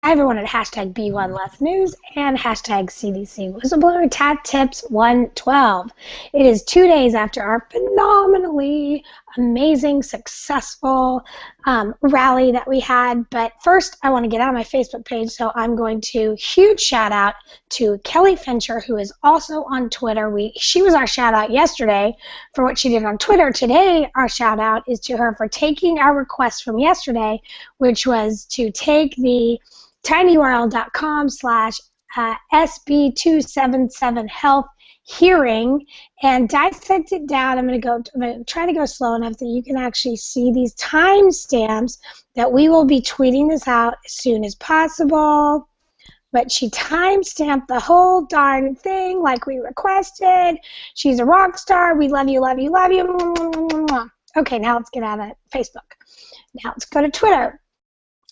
everyone at hashtag B1LessNews and hashtag CDC Whistleblower Tat Tips 112. It is 2 days after our phenomenally amazing, successful rally that we had. But first, I want to get out of my Facebook page, so I'm going to huge shout out to Kelly Fincher, who is also on Twitter. She was our shout out yesterday for what she did on Twitter. Today, our shout out is to her for taking our request from yesterday, which was to take the tinyurl.com/SB277health hearing and dissect it down. I'm going to try to go slow enough that you can actually see these timestamps that we will be tweeting this out as soon as possible. But she timestamped the whole darn thing like we requested. She's a rock star. We love you, love you, love you. Okay, now let's get out of Facebook. Now let's go to Twitter.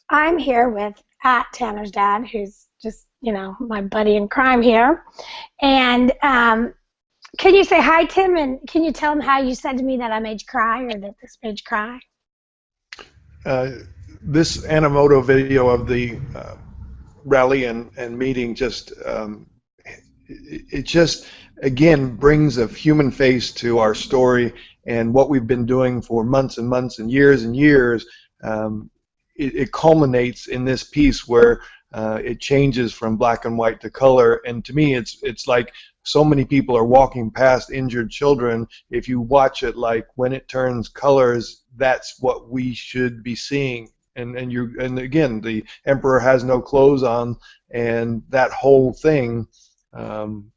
I'm here with @Tanner's Dad, who's just, my buddy in crime here. And can you say hi, Tim, and can you tell him how you said to me that I made you cry, or that this made you cry? This Animoto video of the rally and meeting just, it just, again, brings a human face to our story and what we've been doing for months and months and years. It culminates in this piece where it changes from black and white to color, and to me it's like so many people are walking past injured children. If you watch it, like when it turns colors, that's what we should be seeing. And again, the emperor has no clothes on, and that whole thing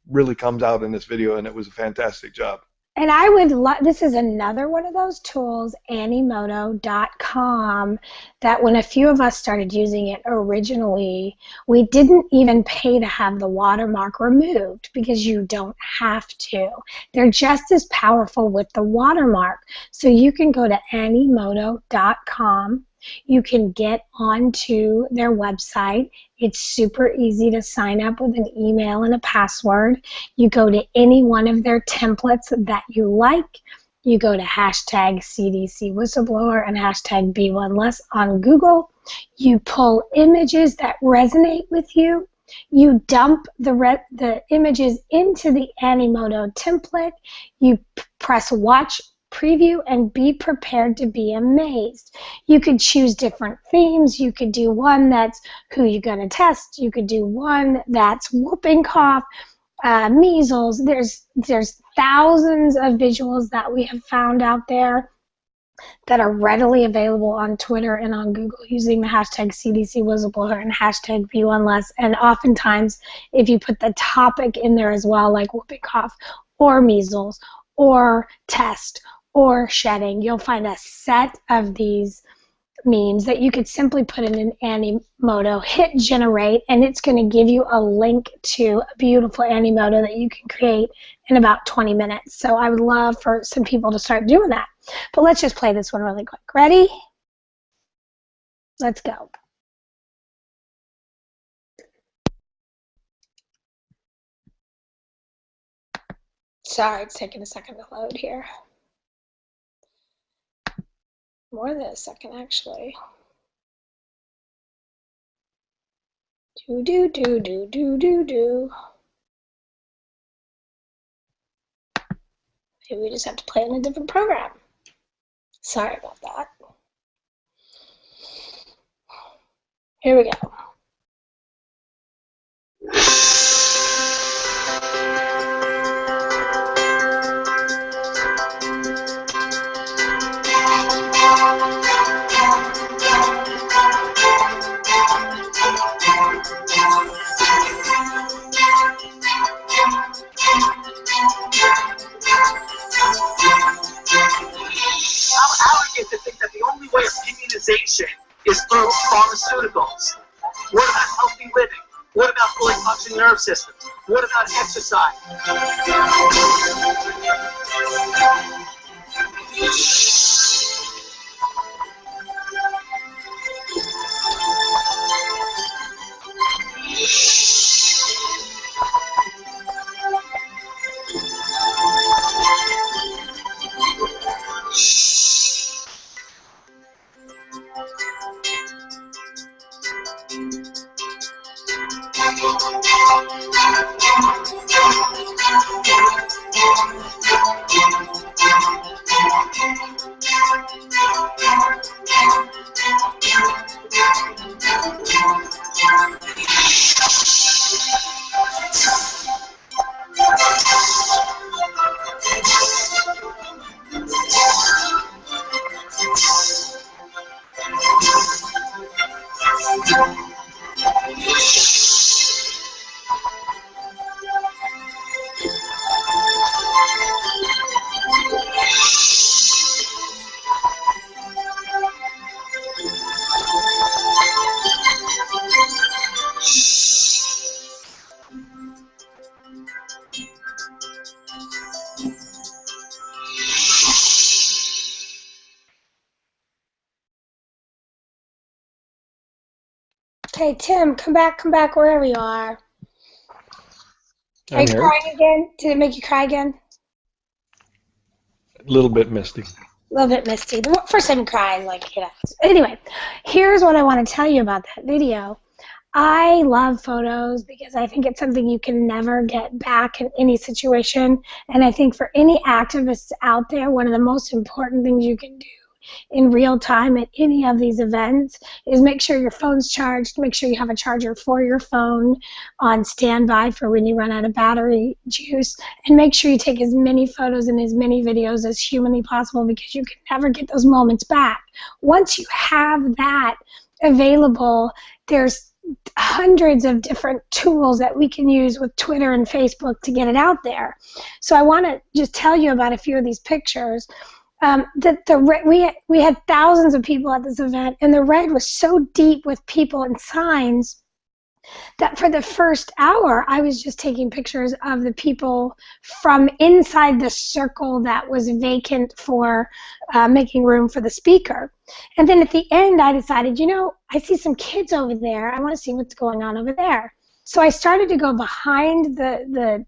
really comes out in this video, and it was a fantastic job. And I would this is another one of those tools, Animoto.com, that when a few of us started using it originally, we didn't even pay to have the watermark removed because you don't have to. They're just as powerful with the watermark. So you can go to Animoto.com. You can get onto their website. It's super easy to sign up with an email and a password. You go to any one of their templates that you like. You go to hashtag CDC Whistleblower and hashtag B1Less on Google. You pull images that resonate with you. You dump the images into the Animoto template. You press watch preview and be prepared to be amazed. You could choose different themes. You could do one that's who you're going to test. You could do one that's whooping cough, measles. There's thousands of visuals that we have found out there that are readily available on Twitter and on Google using the hashtag CDC Whistleblower and hashtag B1Less. And oftentimes, if you put the topic in there as well, like whooping cough or measles or test or shedding, you'll find a set of these memes that you could simply put in an Animoto, hit generate, and it's going to give you a link to a beautiful Animoto that you can create in about 20 minutes. So I would love for some people to start doing that. But let's just play this one really quick. Ready? Let's go. Sorry, it's taking a second to load here. More than a second, actually. Do. Maybe we just have to play in a different program. Sorry about that. Here we go. To think that the only way of immunization is through pharmaceuticals. What about healthy living? What about fully functioning nerve systems? What about exercise? Okay, Tim, come back wherever you are. Are I'm you here. crying again? Did it make you cry again? A little bit misty. A little bit misty. The first time you cried, like, you know. Anyway, here's what I want to tell you about that video. I love photos because I think it's something you can never get back in any situation. And I think for any activists out there, one of the most important things you can do in real time at any of these events is make sure your phone's charged, make sure you have a charger for your phone on standby for when you run out of battery juice, and make sure you take as many photos and as many videos as humanly possible because you can never get those moments back. Once you have that available, there's hundreds of different tools that we can use with Twitter and Facebook to get it out there. So I want to just tell you about a few of these pictures. We had thousands of people at this event, and the red was so deep with people and signs that for the first hour, I was just taking pictures of the people from inside the circle that was vacant for making room for the speaker. And then at the end, I decided, you know, I see some kids over there. I want to see what's going on over there. So I started to go behind the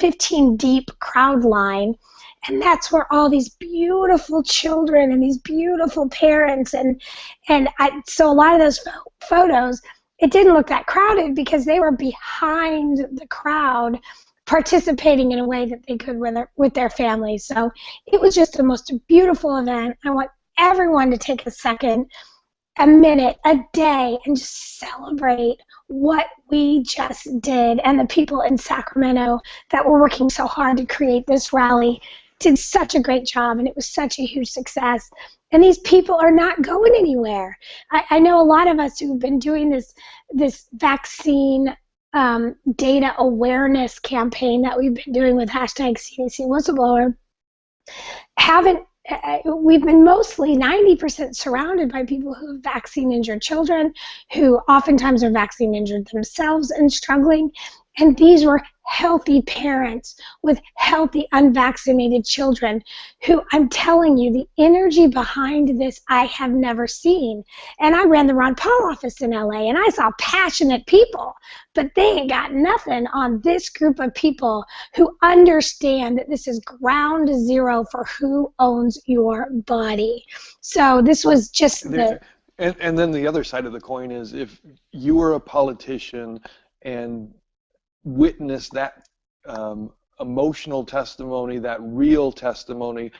15 deep crowd line. And that's where all these beautiful children and these beautiful parents so a lot of those photos, it didn't look that crowded because they were behind the crowd participating in a way that they could with their families. So it was just the most beautiful event. I want everyone to take a second, a minute, a day, and just celebrate what we just did, and the people in Sacramento that were working so hard to create this rally did such a great job, and it was such a huge success. And these people are not going anywhere. I know a lot of us who've been doing this vaccine data awareness campaign that we've been doing with hashtag CDC Whistleblower we've been mostly 90% surrounded by people who have vaccine-injured children, who oftentimes are vaccine-injured themselves and struggling. And these were healthy parents with healthy unvaccinated children who, I'm telling you, the energy behind this I have never seen. And I ran the Ron Paul office in LA, and I saw passionate people, but they ain't got nothing on this group of people who understand that this is ground zero for who owns your body. So this was just And then the other side of the coin is, if you were a politician and witness that emotional testimony, that real testimony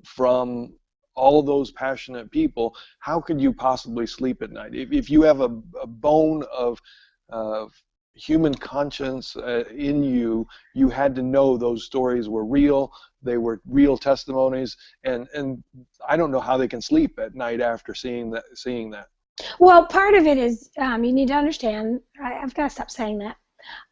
from all those passionate people, how could you possibly sleep at night? If you have a bone of human conscience in you, you had to know those stories were real, they were real testimonies, and I don't know how they can sleep at night after seeing that. Well, part of it is you need to understand, I've got to stop saying that.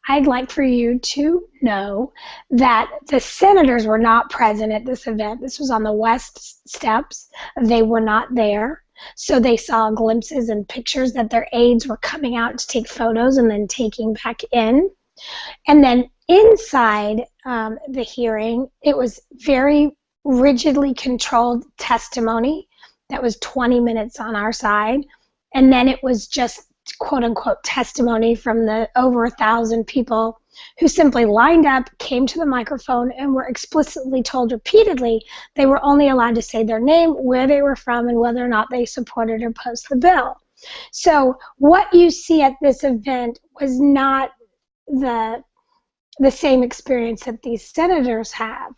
I'd like for you to know that the senators were not present at this event. This was on the West Steps. They were not there. So they saw glimpses and pictures that their aides were coming out to take photos and then taking back in. And then inside the hearing, it was very rigidly controlled testimony that was 20 minutes on our side. And then it was just quote-unquote testimony from the over 1,000 people who simply lined up, came to the microphone, and were explicitly told repeatedly they were only allowed to say their name, where they were from, and whether or not they supported or opposed the bill. So what you see at this event was not the same experience that these senators have.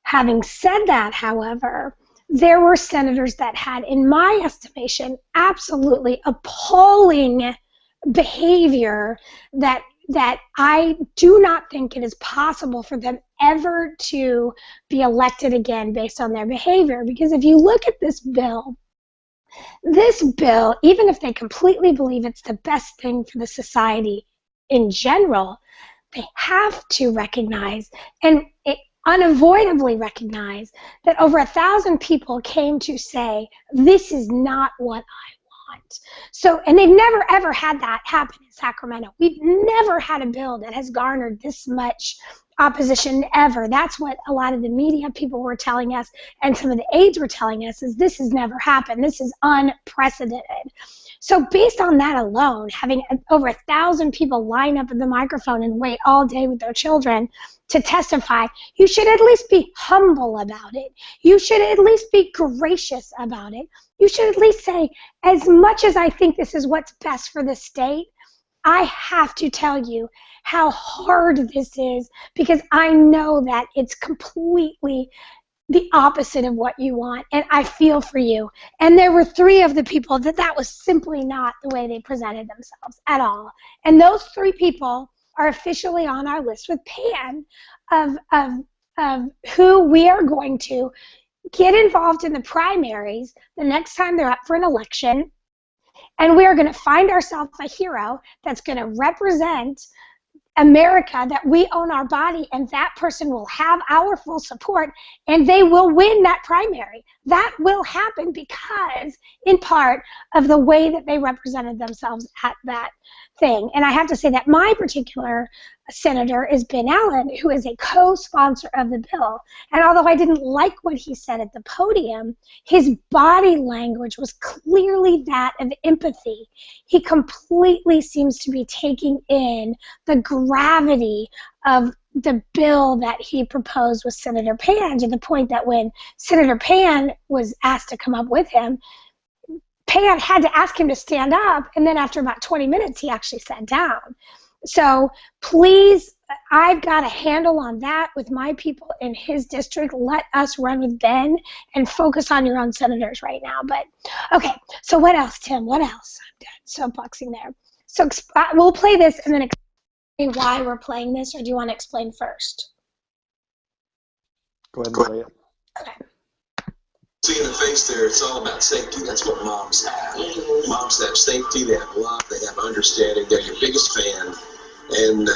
Having said that, however, there were senators that had, in my estimation, absolutely appalling behavior that I do not think it is possible for them ever to be elected again based on their behavior. Because if you look at this bill, even if they completely believe it's the best thing for the society in general, they have to recognize and unavoidably recognize that over 1,000 people came to say, this is not what I want. So, and they've never ever had that happen in Sacramento. We've never had a bill that has garnered this much opposition ever. That's what a lot of the media people were telling us, and some of the aides were telling us, is this has never happened. This is unprecedented. So based on that alone, having over 1,000 people line up at the microphone and wait all day with their children to testify, you should at least be humble about it. You should at least be gracious about it. You should at least say, as much as I think this is what's best for the state, I have to tell you how hard this is, because I know that it's completely the opposite of what you want, and I feel for you. And there were 3 of the people that was simply not the way they presented themselves at all. And those 3 people are officially on our list with Pan of who we are going to get involved in the primaries the next time they're up for an election. And we are going to find ourselves a hero that's going to represent America, that we own our body, and that person will have our full support, and they will win that primary. That will happen because, in part, of the way that they represented themselves at that thing. And I have to say that my particular senator is Ben Allen, who is a co-sponsor of the bill. And although I didn't like what he said at the podium, his body language was clearly that of empathy. He completely seems to be taking in the gravity of the bill that he proposed with Senator Pan, to the point that when Senator Pan was asked to come up with him, Pan had to ask him to stand up, and then after about 20 minutes, he actually sat down. So please, I've got a handle on that with my people in his district. Let us run with Ben and focus on your own senators right now. But okay, so what else, Tim? What else? I'm done soapboxing there. So we'll play this and then explain why we're playing this, or do you want to explain first? Go ahead and play it. Okay. See in the face there, it's all about safety. That's what moms have. Moms have safety, they have love, they have understanding. They're your biggest fan. And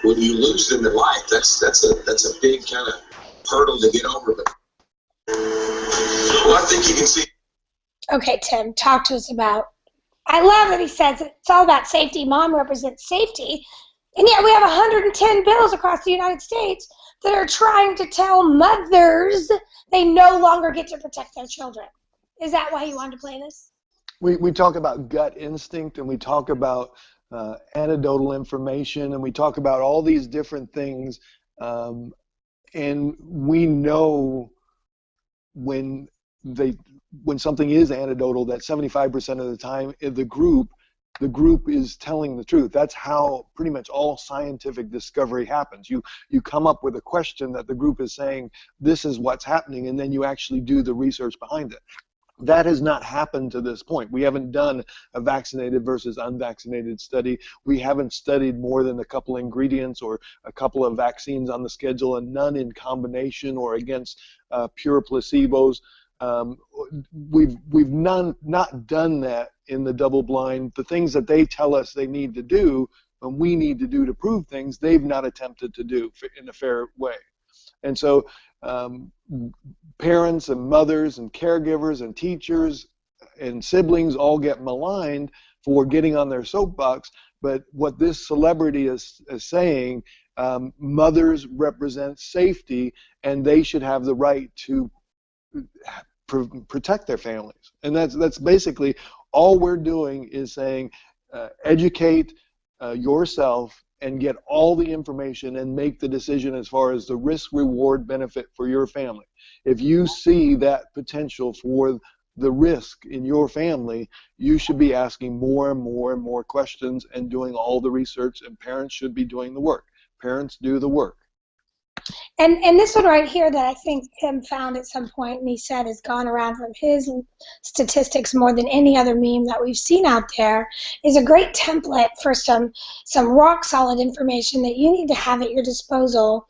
when you lose them in life, that's a big kind of hurdle to get over. But well, I think you can see. Okay, Tim, talk to us about. I love that he says it's all about safety. Mom represents safety, and yet we have 110 bills across the United States that are trying to tell mothers they no longer get to protect their children. Is that why you wanted to play this? We talk about gut instinct, and we talk about anecdotal information, and we talk about all these different things, and we know when something is anecdotal, that 75% of the time the group is telling the truth. That's how pretty much all scientific discovery happens. You come up with a question that the group is saying, this is what's happening, and then you actually do the research behind it. That has not happened to this point. We haven't done a vaccinated versus unvaccinated study. We haven't studied more than a couple ingredients or a couple of vaccines on the schedule, and none in combination or against pure placebos. We've not done that in the double blind. The things that they tell us they need to do and we need to do to prove things, they've not attempted to do in a fair way. And so parents and mothers and caregivers and teachers and siblings all get maligned for getting on their soapbox. But what this celebrity is saying, mothers represent safety, and they should have the right to protect their families. And that's basically all we're doing, is saying educate yourself and get all the information and make the decision as far as the risk, reward, benefit for your family. If you see that potential for the risk in your family, you should be asking more and more and more questions and doing all the research, and parents should be doing the work. Parents do the work. And this one right here that I think Tim found at some point, and he said has gone around from his statistics more than any other meme that we've seen out there, is a great template for some rock solid information that you need to have at your disposal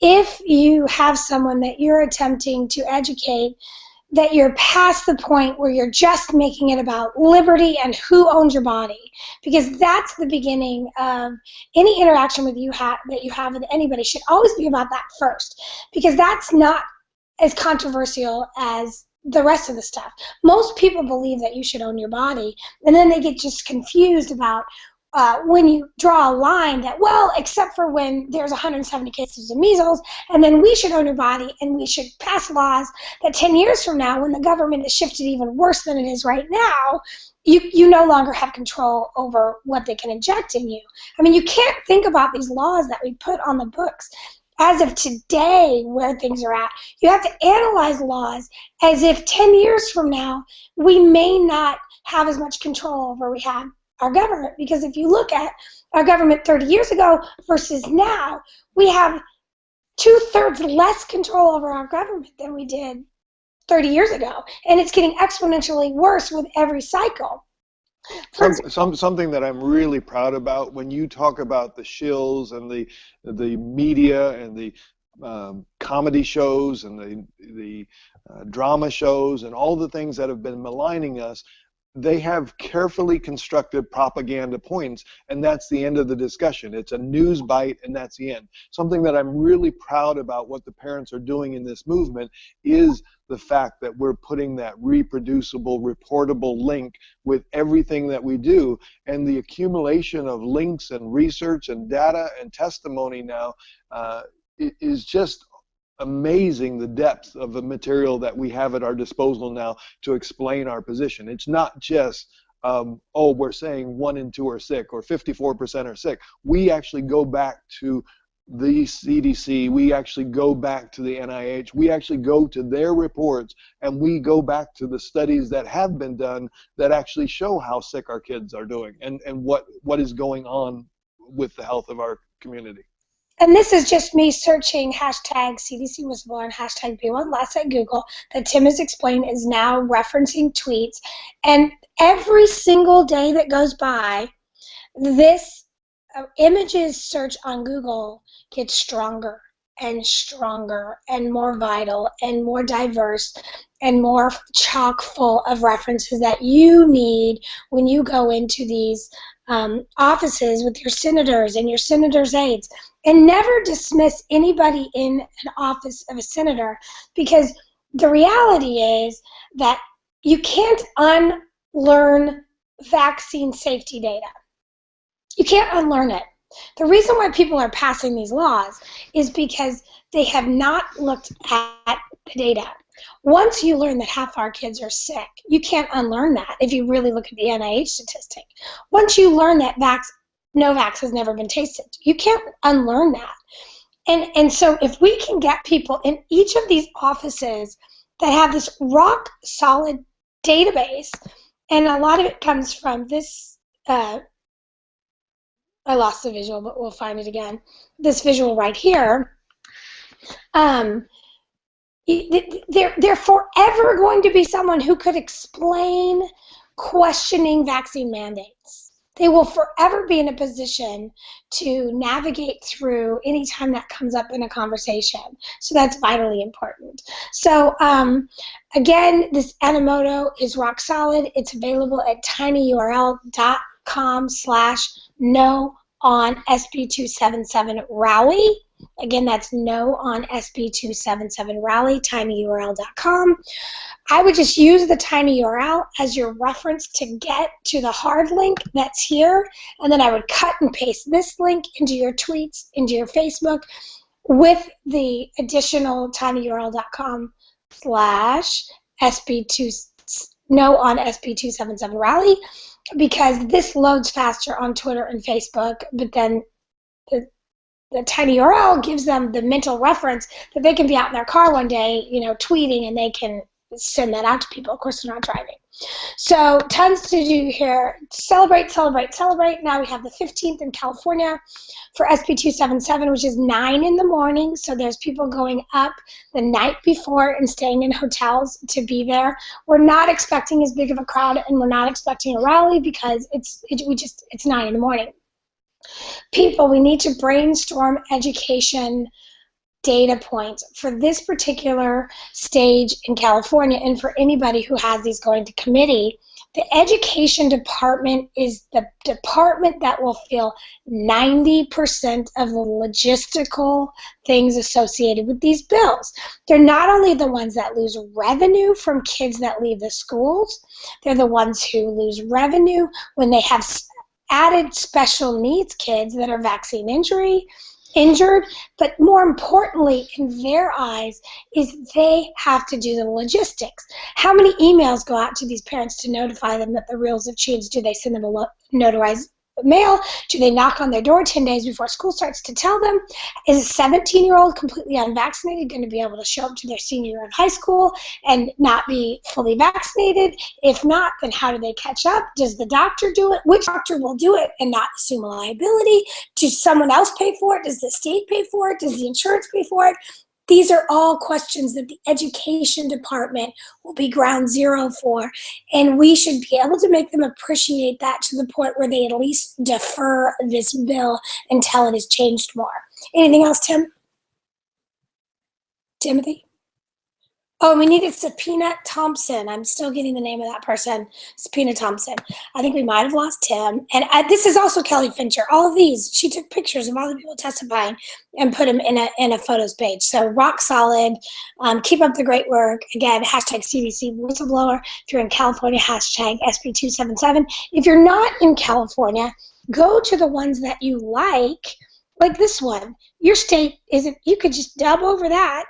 if you have someone that you're attempting to educate, that you're past the point where you're just making it about liberty and who owns your body, because that's the beginning of any interaction with that you have with anybody should always be about that first, because that's not as controversial as the rest of the stuff. Most people believe that you should own your body, and then they get just confused about when you draw a line that, well, except for when there's 170 cases of measles, and then we should own your body, and we should pass laws that 10 years from now, when the government is shifted even worse than it is right now, you no longer have control over what they can inject in you. I mean, you can't think about these laws that we put on the books as of today, where things are at. You have to analyze laws as if 10 years from now, we may not have as much control over we have our government, because if you look at our government 30 years ago versus now, we have 2/3 less control over our government than we did 30 years ago, and it's getting exponentially worse with every cycle. Something that I'm really proud about, when you talk about the shills and the media and the comedy shows and the drama shows and all the things that have been maligning us, they have carefully constructed propaganda points, and that's the end of the discussion. It's a news bite, and that's the end. Something that I'm really proud about what the parents are doing in this movement is the fact that we're putting that reproducible, reportable link with everything that we do, and the accumulation of links and research and data and testimony now is just amazing, the depth of the material that we have at our disposal now to explain our position. It's not just, oh, we're saying 1 in 2 are sick or 54% are sick. We actually go back to the CDC, we actually go back to the NIH, we actually go to their reports, and we go back to the studies that have been done that actually show how sick our kids are doing and what is going on with the health of our community. And this is just me searching hashtag CDC whistleblower and hashtag Be1 Last at Google that Tim has explained is now referencing tweets. And every single day that goes by, this images search on Google gets stronger and stronger and more vital and more diverse and more chock full of references that you need when you go into these offices with your senators and your senator's aides. And never dismiss anybody in an office of a senator, because the reality is that you can't unlearn vaccine safety data. You can't unlearn it. The reason why people are passing these laws is because they have not looked at the data. Once you learn that half our kids are sick, you can't unlearn that if you really look at the NIH statistic. Once you learn that Novavax has never been tasted, you can't unlearn that. And so if we can get people in each of these offices that have this rock solid database, and a lot of it comes from this, I lost the visual, but we'll find it again, this visual right here, they're forever going to be someone who could explain questioning vaccine mandates. They will forever be in a position to navigate through any time that comes up in a conversation. So that's vitally important. So again, this Animoto is rock solid. It's available at tinyurl.com/no-on-SB277 Again, that's no-on-SB277 tinyurl.com. I would just use the tinyurl as your reference to get to the hard link that's here, and then I would cut and paste this link into your tweets, into your Facebook, with the additional tinyurl.com/no-on-SB277 because this loads faster on Twitter and Facebook, but then the tinyurl gives them the mental reference that they can be out in their car one day, tweeting, and they can send that out to people. Of course, they're not driving. So tons to do here. Celebrate, celebrate, celebrate. Now we have the 15th in California for SB 277, which is 9 in the morning. So there's people going up the night before and staying in hotels to be there. We're not expecting as big of a crowd, and we're not expecting a rally because it's 9 in the morning. People, we need to brainstorm education data points for this particular stage in California, and for anybody who has these going to committee. The education department is the department that will feel 90% of the logistical things associated with these bills. They're not only the ones that lose revenue from kids that leave the schools, they're the ones who lose revenue when they have added special needs kids that are vaccine injured, but more importantly in their eyes is they have to do the logistics. How many emails go out to these parents to notify them that the rules have changed? Do they send them a notarized mail? Do they knock on their door 10 days before school starts to tell them? Is a 17-year-old completely unvaccinated going to be able to show up to their senior year of high school and not be fully vaccinated? If not, then how do they catch up? Does the doctor do it? Which doctor will do it and not assume a liability? Does someone else pay for it? Does the state pay for it? Does the insurance pay for it? These are all questions that the education department will be ground zero for, and we should be able to make them appreciate that to the point where they at least defer this bill until it is changed more. Anything else, Tim? Timothy? Oh, we needed Subpoena Thompson. I'm still getting the name of that person. Subpoena Thompson. I think we might have lost Tim. And this is also Kelly Fincher. All of these, she took pictures of all the people testifying and put them in a photos page. So rock solid. Keep up the great work. Again, hashtag CDC whistleblower. If you're in California, hashtag SB277. If you're not in California, go to the ones that you like this one. Your state isn't, you could just dub over that.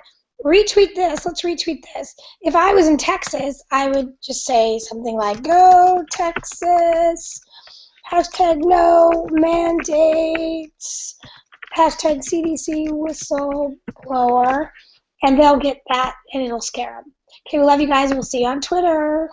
Retweet this. Let's retweet this. If I was in Texas, I would just say something like, go Texas, hashtag no mandates, hashtag CDC whistleblower, and they'll get that and it'll scare them. Okay, we love you guys. We'll see you on Twitter.